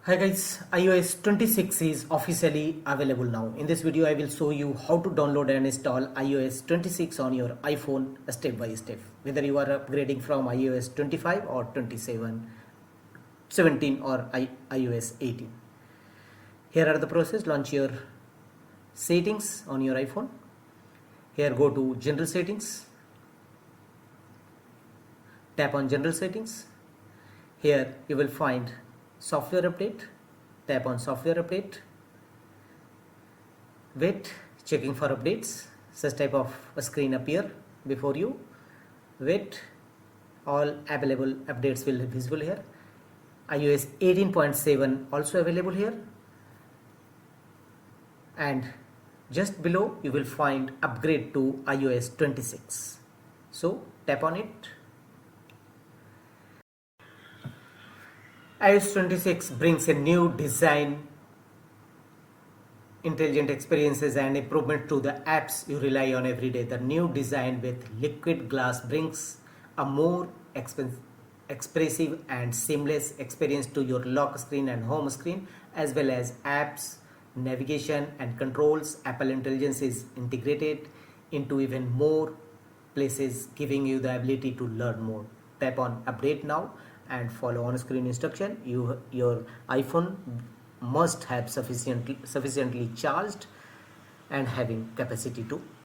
Hi guys, iOS 26 is officially available now. In this video, I will show you how to download and install iOS 26 on your iPhone step by step. Whether you are upgrading from iOS 25 or 27, 17 or iOS 18. Here are the process. Launch your settings on your iPhone. Here go to General Settings. Tap on General Settings. Here you will find Software Update. Tap on Software Update. Wait, checking for updates. Such type of a screen appear before you. Wait, all available updates will be visible here. iOS 18.7 also available here. And just below you will find upgrade to iOS 26. So tap on it. iOS 26 brings a new design, intelligent experiences and improvement to the apps you rely on every day. The new design with liquid glass brings a more expressive and seamless experience to your lock screen and home screen, as well as apps, navigation and controls. Apple Intelligence is integrated into even more places, giving you the ability to learn more. Tap on update now and follow on screen instruction. Your iPhone must have sufficiently charged and having capacity to